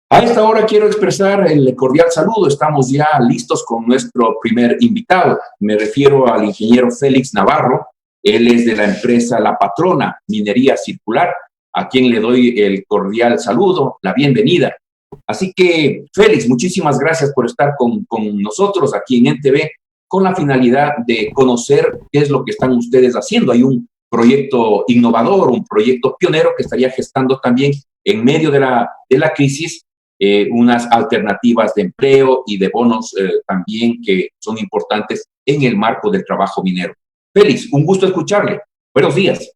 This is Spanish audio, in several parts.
A esta hora quiero expresar el cordial saludo. Estamos ya listos con nuestro primer invitado. Me refiero al ingeniero Félix Navarro. Él es de la empresa La Patrona Minería Circular, a quien le doy el cordial saludo, la bienvenida. Así que, Félix, muchísimas gracias por estar con nosotros aquí en NTV con la finalidad de conocer qué es lo que están ustedes haciendo. Hay un proyecto innovador, un proyecto pionero que estaría gestando también en medio de la crisis unas alternativas de empleo y de bonos también que son importantes en el marco del trabajo minero. Félix, un gusto escucharle. Buenos días.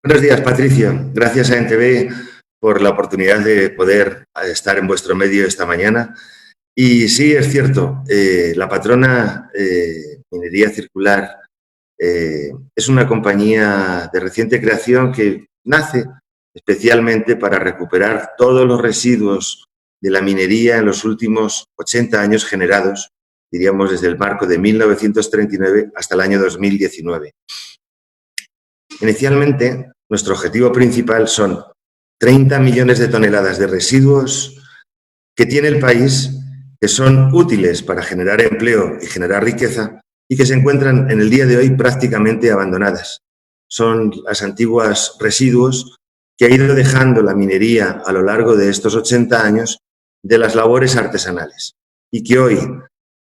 Buenos días, Patricio. Gracias a NTV por la oportunidad de poder estar en vuestro medio esta mañana. Y sí, es cierto, La Patrona Minería Circular es una compañía de reciente creación que nace especialmente para recuperar todos los residuos de la minería en los últimos 80 años generados, diríamos desde el marco de 1939 hasta el año 2019. Inicialmente, nuestro objetivo principal son 30 millones de toneladas de residuos que tiene el país, que son útiles para generar empleo y generar riqueza y que se encuentran en el día de hoy prácticamente abandonadas. Son las antiguas residuos que ha ido dejando la minería a lo largo de estos 80 años de las labores artesanales y que hoy,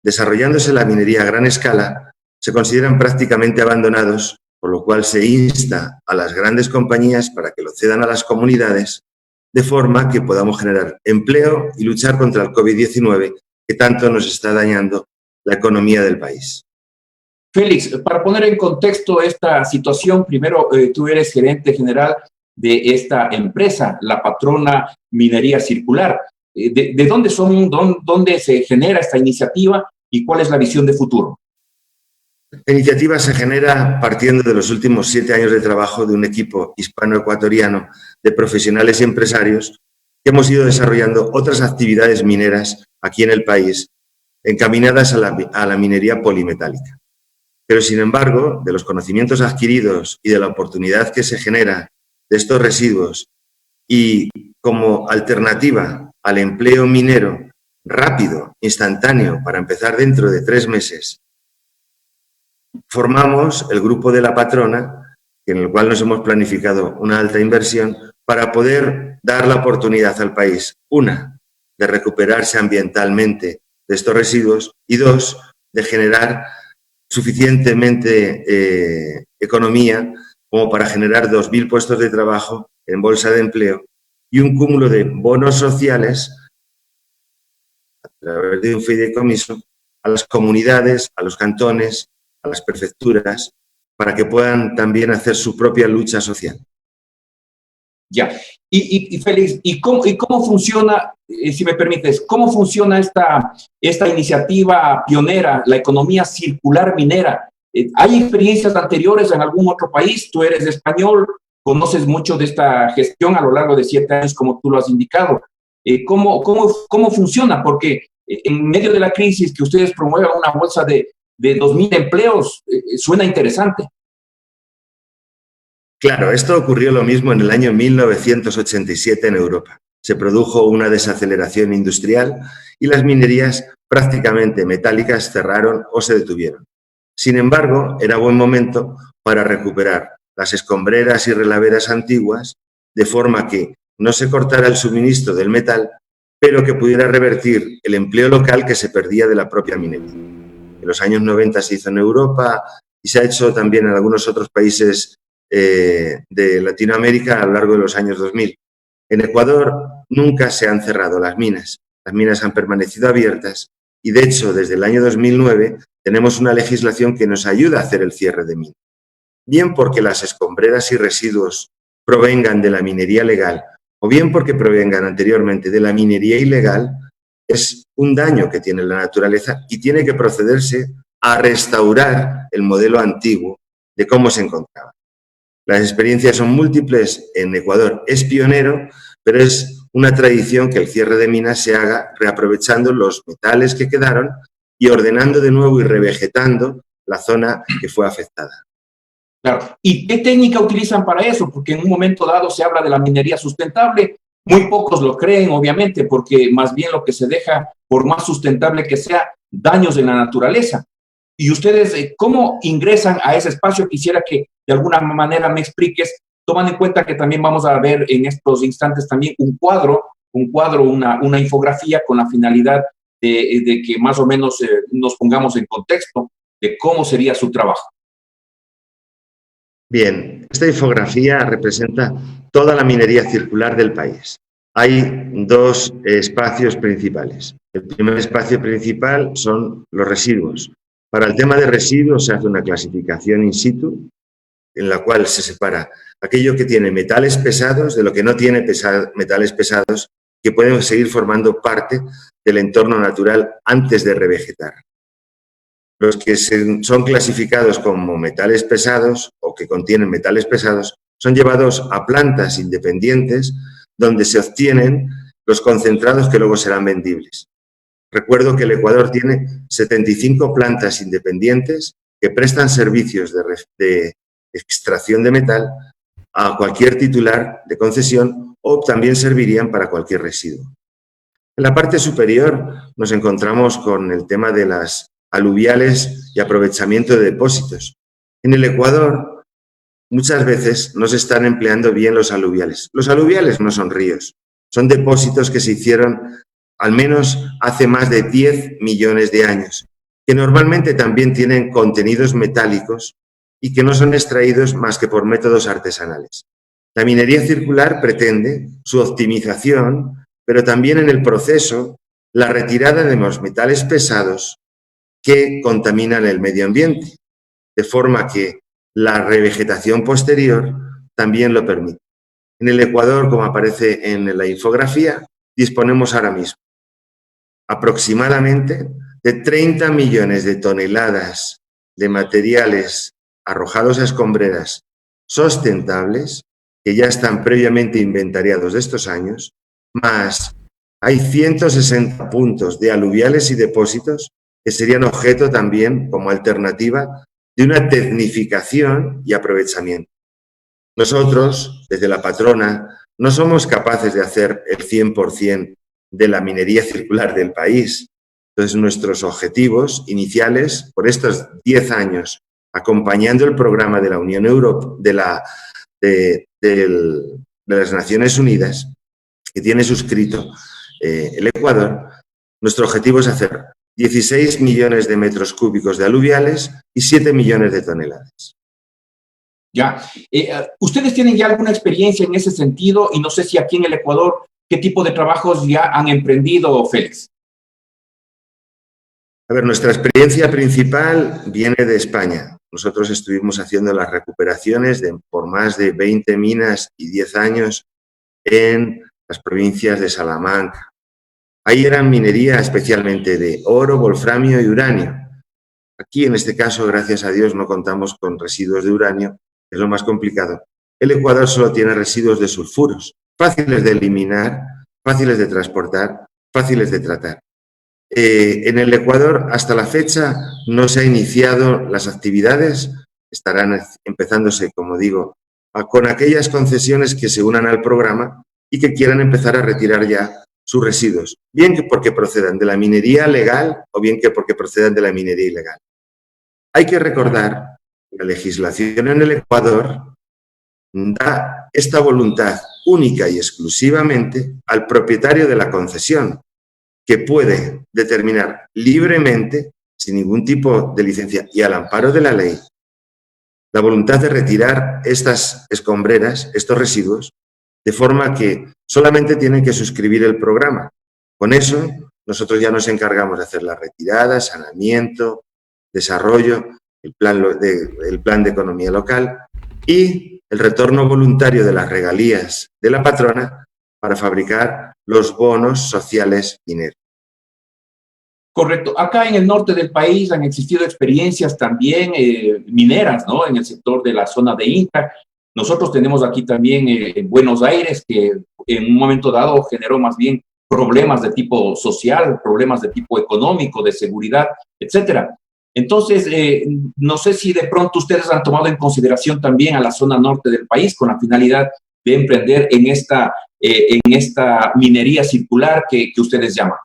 desarrollándose la minería a gran escala, se consideran prácticamente abandonados, por lo cual se insta a las grandes compañías para que lo cedan a las comunidades de forma que podamos generar empleo y luchar contra el COVID-19 que tanto nos está dañando la economía del país. Félix, para poner en contexto esta situación, primero tú eres gerente general de esta empresa, La Patrona Minería Circular. ¿De dónde son, dónde se genera esta iniciativa y cuál es la visión de futuro? La iniciativa se genera partiendo de los últimos 7 años de trabajo de un equipo hispano-ecuatoriano de profesionales y empresarios que hemos ido desarrollando otras actividades mineras aquí en el país encaminadas a la minería polimetálica. Pero, sin embargo, de los conocimientos adquiridos y de la oportunidad que se genera de estos residuos y como alternativa al empleo minero rápido, instantáneo, para empezar dentro de 3 meses, formamos el grupo de La Patrona, en el cual nos hemos planificado una alta inversión para poder dar la oportunidad al país, una, de recuperarse ambientalmente de estos residuos y dos, de generar suficientemente economía como para generar 2.000 puestos de trabajo en bolsa de empleo y un cúmulo de bonos sociales a través de un fideicomiso a las comunidades, a los cantones, a las prefecturas, para que puedan también hacer su propia lucha social. Ya. Y Félix, ¿y cómo funciona, si me permites, cómo funciona esta iniciativa pionera, la economía circular minera? ¿Hay experiencias anteriores en algún otro país? Tú eres español, conoces mucho de esta gestión a lo largo de 7 años, como tú lo has indicado. ¿Cómo funciona? Porque en medio de la crisis que ustedes promuevan una bolsa de 2.000 empleos, suena interesante. Claro, esto ocurrió lo mismo en el año 1987 en Europa. Se produjo una desaceleración industrial y las minerías prácticamente metálicas cerraron o se detuvieron. Sin embargo, era buen momento para recuperar las escombreras y relaveras antiguas de forma que no se cortara el suministro del metal, pero que pudiera revertir el empleo local que se perdía de la propia minería. En los años 90 se hizo en Europa y se ha hecho también en algunos otros países de Latinoamérica a lo largo de los años 2000. En Ecuador nunca se han cerrado las minas han permanecido abiertas y de hecho desde el año 2009 tenemos una legislación que nos ayuda a hacer el cierre de minas. Bien porque las escombreras y residuos provengan de la minería legal o bien porque provengan anteriormente de la minería ilegal, es un daño que tiene la naturaleza y tiene que procederse a restaurar el modelo antiguo de cómo se encontraba. Las experiencias son múltiples. En Ecuador es pionero, pero es una tradición que el cierre de minas se haga reaprovechando los metales que quedaron y ordenando de nuevo y revegetando la zona que fue afectada. Claro. ¿Y qué técnica utilizan para eso? Porque en un momento dado se habla de la minería sustentable. Muy pocos lo creen, obviamente, porque más bien lo que se deja, por más sustentable que sea, daños en la naturaleza. Y ustedes, ¿cómo ingresan a ese espacio? Quisiera que de alguna manera me expliques, tomando en cuenta que también vamos a ver en estos instantes también un cuadro, una infografía con la finalidad de que más o menos nos pongamos en contexto de cómo sería su trabajo. Bien, esta infografía representa toda la minería circular del país. Hay dos espacios principales. El primer espacio principal son los residuos. Para el tema de residuos se hace una clasificación in situ, en la cual se separa aquello que tiene metales pesados de lo que no tiene metales pesados, que pueden seguir formando parte del entorno natural antes de revegetar. Los que son clasificados como metales pesados o que contienen metales pesados son llevados a plantas independientes donde se obtienen los concentrados que luego serán vendibles. Recuerdo que el Ecuador tiene 75 plantas independientes que prestan servicios de extracción de metal a cualquier titular de concesión o también servirían para cualquier residuo. En la parte superior nos encontramos con el tema de las aluviales y aprovechamiento de depósitos. En el Ecuador muchas veces no se están empleando bien los aluviales. Los aluviales no son ríos, son depósitos que se hicieron al menos hace más de 10 millones de años, que normalmente también tienen contenidos metálicos y que no son extraídos más que por métodos artesanales. La minería circular pretende su optimización, pero también en el proceso la retirada de los metales pesados que contaminan el medio ambiente, de forma que la revegetación posterior también lo permite. En el Ecuador, como aparece en la infografía, disponemos ahora mismo aproximadamente de 30 millones de toneladas de materiales arrojados a escombreras sustentables, que ya están previamente inventariados de estos años, más hay 160 puntos de aluviales y depósitos que serían objeto también como alternativa de una tecnificación y aprovechamiento. Nosotros, desde la patrona, no somos capaces de hacer el 100% de la minería circular del país. Entonces, nuestros objetivos iniciales, por estos 10 años, acompañando el programa de la Unión Europea, de las Naciones Unidas, que tiene suscrito el Ecuador, nuestro objetivo es hacer 16 millones de metros cúbicos de aluviales y 7 millones de toneladas. Ya. ¿Ustedes tienen ya alguna experiencia en ese sentido? Y no sé si aquí en el Ecuador, ¿qué tipo de trabajos ya han emprendido, Félix? A ver, nuestra experiencia principal viene de España. Nosotros estuvimos haciendo las recuperaciones por más de 20 minas y 10 años en las provincias de Salamanca. Ahí eran minería especialmente de oro, wolframio y uranio. Aquí, en este caso, gracias a Dios, no contamos con residuos de uranio, que es lo más complicado. El Ecuador solo tiene residuos de sulfuros, fáciles de eliminar, fáciles de transportar, fáciles de tratar. En el Ecuador, hasta la fecha, no se han iniciado las actividades, estarán empezándose, como digo, con aquellas concesiones que se unan al programa y que quieran empezar a retirar ya sus residuos, bien que porque procedan de la minería legal o bien que porque procedan de la minería ilegal. Hay que recordar que la legislación en el Ecuador da esta voluntad única y exclusivamente al propietario de la concesión, que puede determinar libremente, sin ningún tipo de licencia y al amparo de la ley, la voluntad de retirar estas escombreras, estos residuos, de forma que solamente tienen que suscribir el programa. Con eso, nosotros ya nos encargamos de hacer la retirada, saneamiento, desarrollo, el plan de economía local y el retorno voluntario de las regalías de la patrona para fabricar los bonos sociales mineros. Correcto. Acá en el norte del país han existido experiencias también mineras, ¿no? En el sector de la zona de Inca. Nosotros tenemos aquí también en Buenos Aires, que en un momento dado generó más bien problemas de tipo social, problemas de tipo económico, de seguridad, etcétera. Entonces, no sé si de pronto ustedes han tomado en consideración también a la zona norte del país con la finalidad de emprender en esta minería circular que ustedes llaman?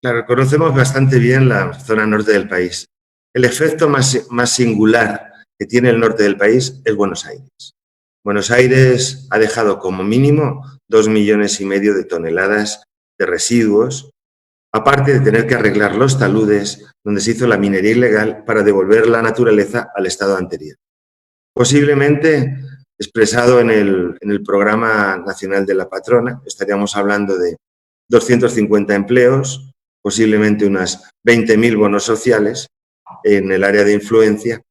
Claro, conocemos bastante bien la zona norte del país. El efecto más singular que tiene el norte del país es Buenos Aires. Buenos Aires ha dejado como mínimo 2,5 millones de toneladas de residuos, aparte de tener que arreglar los taludes donde se hizo la minería ilegal para devolver la naturaleza al estado anterior. Posiblemente, expresado en el Programa Nacional de la Patrona, estaríamos hablando de 250 empleos, posiblemente unas 20.000 bonos sociales en el área de influencia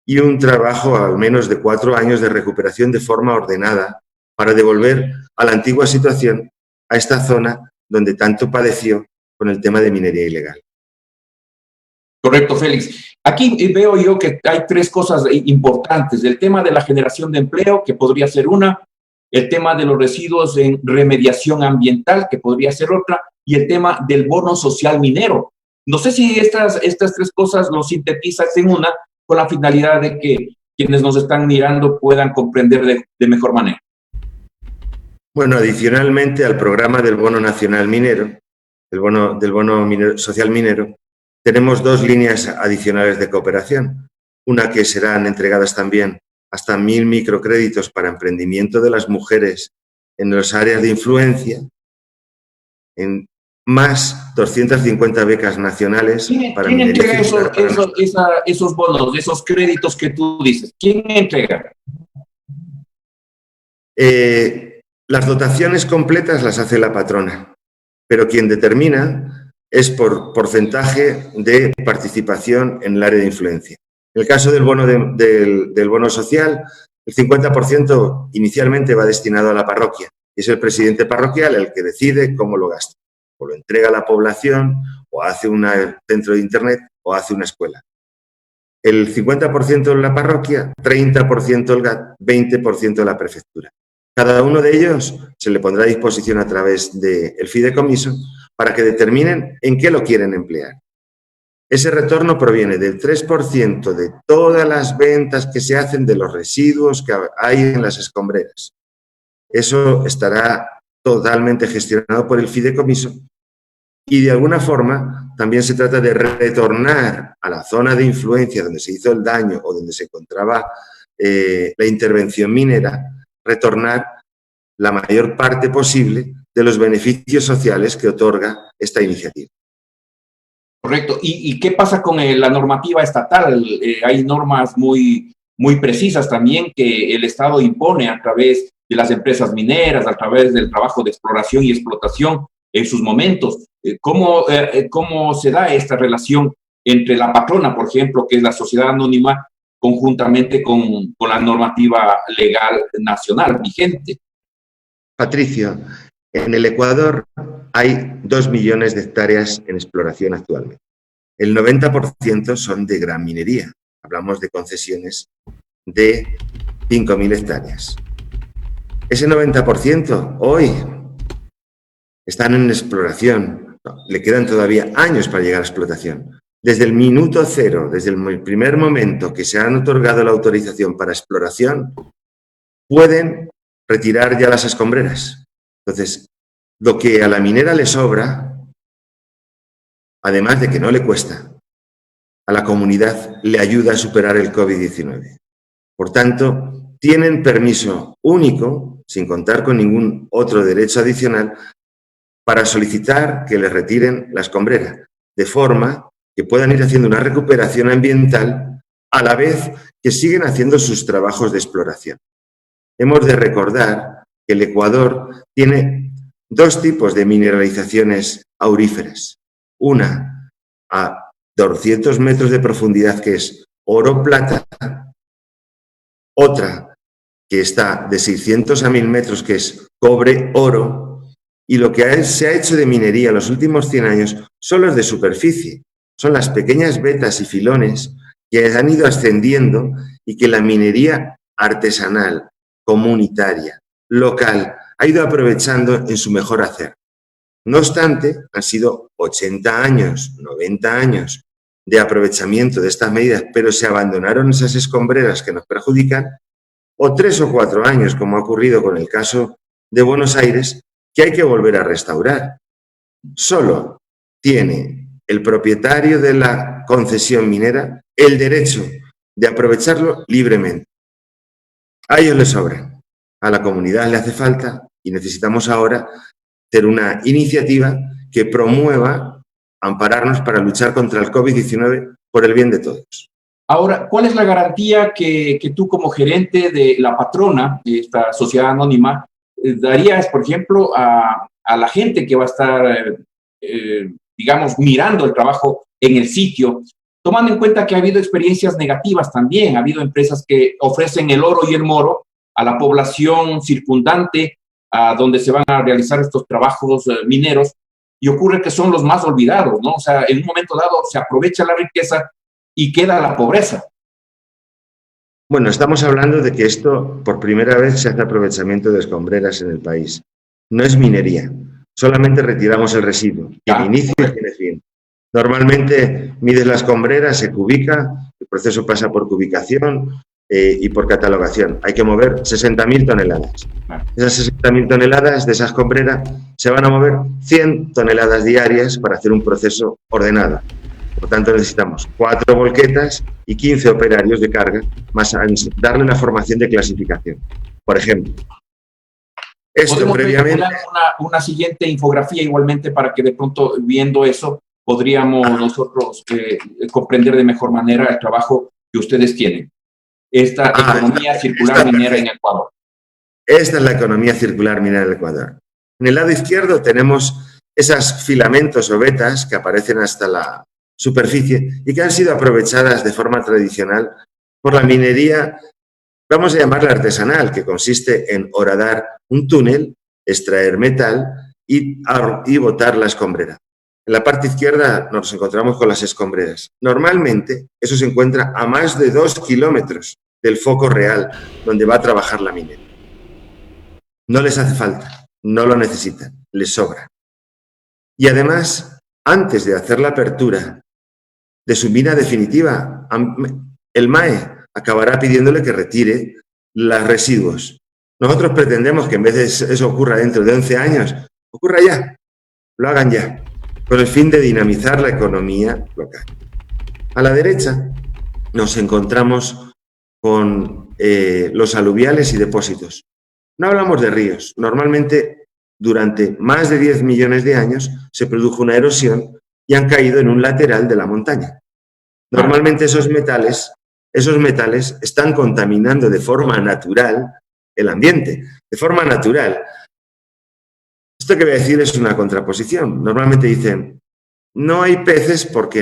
y un trabajo al menos de 4 años de recuperación de forma ordenada para devolver a la antigua situación a esta zona donde tanto padeció con el tema de minería ilegal. Correcto, Félix. Aquí veo yo que hay 3 cosas importantes. El tema de la generación de empleo, que podría ser una, el tema de los residuos en remediación ambiental, que podría ser otra, y el tema del bono social minero. No sé si estas 3 cosas lo sintetizas en una con la finalidad de que quienes nos están mirando puedan comprender de mejor manera. Bueno, adicionalmente al programa del bono nacional minero, del bono social minero, tenemos 2 líneas adicionales de cooperación. Una que serán entregadas también hasta 1.000 microcréditos para emprendimiento de las mujeres en las áreas de influencia, en más 250 becas nacionales para ¿Quién entrega minería. esos bonos, esos créditos que tú dices? ¿Quién entrega? Las dotaciones completas las hace la patrona, pero quien determina es por porcentaje de participación en el área de influencia. En el caso del bono, del bono social, el 50% inicialmente va destinado a la parroquia y es el presidente parroquial el que decide cómo lo gasta. O lo entrega a la población, o hace un centro de internet, o hace una escuela. El 50% en la parroquia, 30% el GAT, 20% la prefectura. Cada uno de ellos se le pondrá a disposición a través del fideicomiso para que determinen en qué lo quieren emplear. Ese retorno proviene del 3% de todas las ventas que se hacen de los residuos que hay en las escombreras. Eso estará totalmente gestionado por el fideicomiso y de alguna forma también se trata de retornar a la zona de influencia donde se hizo el daño o donde se encontraba la intervención minera, retornar la mayor parte posible de los beneficios sociales que otorga esta iniciativa. Correcto. ¿Y qué pasa con la normativa estatal? Hay normas muy precisas también que el Estado impone a través de las empresas mineras, a través del trabajo de exploración y explotación en sus momentos. ¿Cómo se da esta relación entre la patrona, por ejemplo, que es la sociedad anónima, conjuntamente con la normativa legal nacional vigente? Patricio, en el Ecuador hay 2 millones de hectáreas en exploración actualmente. El 90% son de gran minería. Hablamos de concesiones de 5.000 hectáreas. Ese 90% hoy están en exploración. Le quedan todavía años para llegar a explotación. Desde el minuto cero, desde el primer momento que se han otorgado la autorización para exploración, pueden retirar ya las escombreras. Entonces, lo que a la minera le sobra, además de que no le cuesta, a la comunidad le ayuda a superar el COVID-19. Por tanto, tienen permiso único, sin contar con ningún otro derecho adicional, para solicitar que les retiren la escombrera, de forma que puedan ir haciendo una recuperación ambiental a la vez que siguen haciendo sus trabajos de exploración. Hemos de recordar que el Ecuador tiene 2 tipos de mineralizaciones auríferas. Una a 200 metros de profundidad, que es oro-plata. Otra que está de 600 a 1.000 metros, que es cobre-oro. Y lo que se ha hecho de minería en los últimos 100 años son los de superficie. Son las pequeñas vetas y filones que han ido ascendiendo y que la minería artesanal, comunitaria, local, ha ido aprovechando en su mejor hacer. No obstante, han sido 80 años, 90 años de aprovechamiento de estas medidas, pero se abandonaron esas escombreras que nos perjudican. o 3 o 4 años, como ha ocurrido con el caso de Buenos Aires, que hay que volver a restaurar. Solo tiene el propietario de la concesión minera el derecho de aprovecharlo libremente. A ellos les sobran, a la comunidad le hace falta y necesitamos ahora hacer una iniciativa que promueva ampararnos para luchar contra el COVID-19 por el bien de todos. Ahora, ¿cuál es la garantía que tú como gerente de La Patrona, de esta sociedad anónima, darías, por ejemplo, a la gente que va a estar, digamos, mirando el trabajo en el sitio, tomando en cuenta que ha habido experiencias negativas también? Ha habido empresas que ofrecen el oro y el moro a la población circundante, a donde se van a realizar estos trabajos mineros, y ocurre que son los más olvidados, ¿no? O sea, en un momento dado se aprovecha la riqueza y queda la pobreza. Bueno, estamos hablando de que esto por primera vez se hace aprovechamiento de escombreras en el país. No es minería, solamente retiramos el residuo, tiene inicio y tiene fin. Normalmente mides la escombrera, se cubica, el proceso pasa por cubicación y por catalogación. Hay que mover 60.000 toneladas. Esas 60.000 toneladas de esa escombrera se van a mover 100 toneladas diarias para hacer un proceso ordenado. Por tanto, necesitamos 4 volquetas y 15 operarios de carga, más darle una formación de clasificación. Por ejemplo, esto previamente... Una siguiente infografía igualmente para que de pronto, viendo eso, podríamos nosotros comprender de mejor manera el trabajo que ustedes tienen. Esta economía circular minera en Ecuador. Esta es la economía circular minera en Ecuador. En el lado izquierdo tenemos esas filamentos o vetas que aparecen hasta la superficie y que han sido aprovechadas de forma tradicional por la minería, vamos a llamarla artesanal, que consiste en horadar un túnel, extraer metal y botar la escombrera. En la parte izquierda nos encontramos con las escombreras. Normalmente eso se encuentra a más de 2 kilómetros del foco real donde va a trabajar la minera. No les hace falta, no lo necesitan, les sobra. Y además, antes de hacer la apertura de su mina definitiva, el MAE acabará pidiéndole que retire los residuos. Nosotros pretendemos que en vez de eso ocurra dentro de 11 años, ocurra ya, lo hagan ya, con el fin de dinamizar la economía local. A la derecha nos encontramos con los aluviales y depósitos. No hablamos de ríos. Normalmente, durante más de 10 millones de años, se produjo una erosión y han caído en un lateral de la montaña. Normalmente esos metales están contaminando de forma natural el ambiente, de forma natural. Esto que voy a decir es una contraposición. Normalmente dicen, no hay peces porque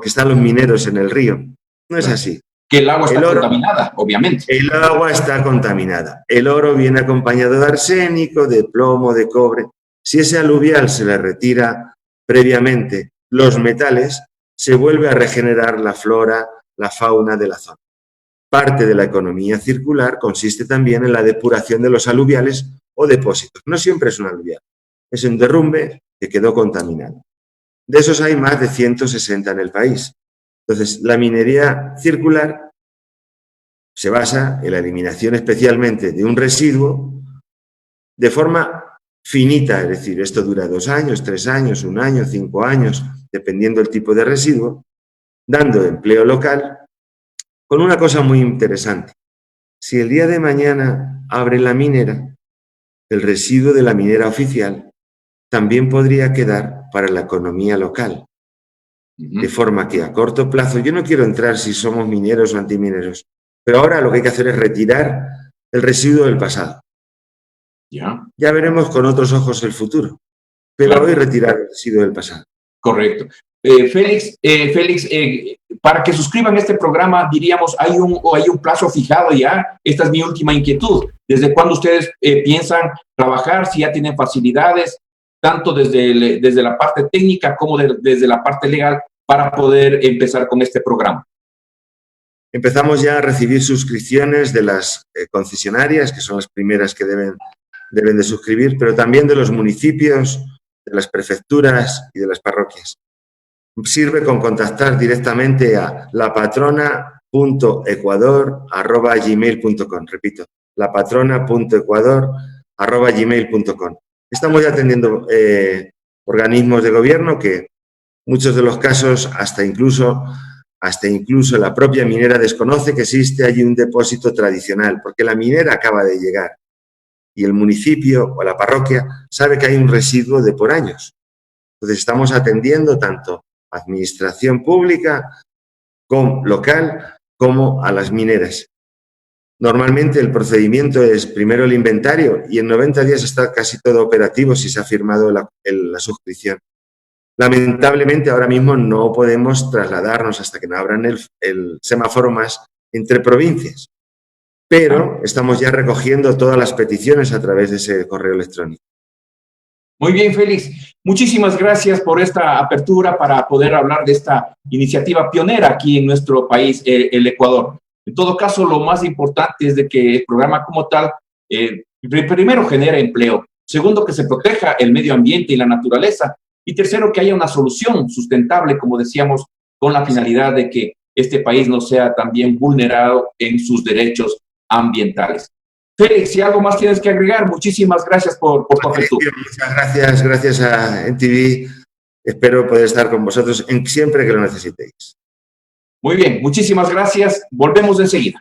están los mineros en el río. No es así. Que el agua está contaminada, obviamente. El agua está contaminada. El oro viene acompañado de arsénico, de plomo, de cobre. Si ese aluvial se le retira previamente los metales, se vuelve a regenerar la flora, la fauna de la zona. Parte de la economía circular consiste también en la depuración de los aluviales o depósitos. No siempre es un aluvial, es un derrumbe que quedó contaminado. De esos hay más de 160 en el país. Entonces, la minería circular se basa en la eliminación especialmente de un residuo de forma finita, es decir, esto dura 2 años, 3 años, 1 año, 5 años, dependiendo del tipo de residuo, dando empleo local, con una cosa muy interesante. Si el día de mañana abre la minera, el residuo de la minera oficial también podría quedar para la economía local. De forma que a corto plazo, yo no quiero entrar si somos mineros o antimineros, pero ahora lo que hay que hacer es retirar el residuo del pasado. Ya veremos con otros ojos el futuro, pero hoy retirar el residuo del pasado. Correcto. Félix, para que suscriban este programa, diríamos, ¿hay un plazo fijado ya? Esta es mi última inquietud. ¿Desde cuándo ustedes piensan trabajar? Si ya tienen facilidades, tanto desde la parte técnica como desde la parte legal, para poder empezar con este programa. Empezamos ya a recibir suscripciones de las concesionarias, que son las primeras que deben de suscribir, pero también de los municipios, de las prefecturas y de las parroquias. Sirve con contactar directamente a La Patrona lapatrona.ecuador@gmail.com. Repito, lapatrona.ecuador@gmail.com. Estamos ya atendiendo organismos de gobierno que muchos de los casos hasta incluso la propia minera desconoce que existe allí un depósito tradicional, porque la minera acaba de llegar y el municipio o la parroquia sabe que hay un residuo de por años. Entonces estamos atendiendo tanto a administración pública local como a las mineras. Normalmente el procedimiento es primero el inventario y en 90 días está casi todo operativo si se ha firmado la suscripción. Lamentablemente ahora mismo no podemos trasladarnos hasta que no abran el semáforo más entre provincias, pero estamos ya recogiendo todas las peticiones a través de ese correo electrónico. Muy bien, Félix. Muchísimas gracias por esta apertura para poder hablar de esta iniciativa pionera aquí en nuestro país, el Ecuador. En todo caso, lo más importante es de que el programa como tal, primero, genera empleo. Segundo, que se proteja el medio ambiente y la naturaleza. Y tercero, que haya una solución sustentable, como decíamos, con la finalidad de que este país no sea también vulnerado en sus derechos ambientales. Félix, si algo más tienes que agregar, muchísimas gracias por tu apertura. Muchas gracias a NTV. Espero poder estar con vosotros siempre que lo necesitéis. Muy bien, muchísimas gracias. Volvemos enseguida.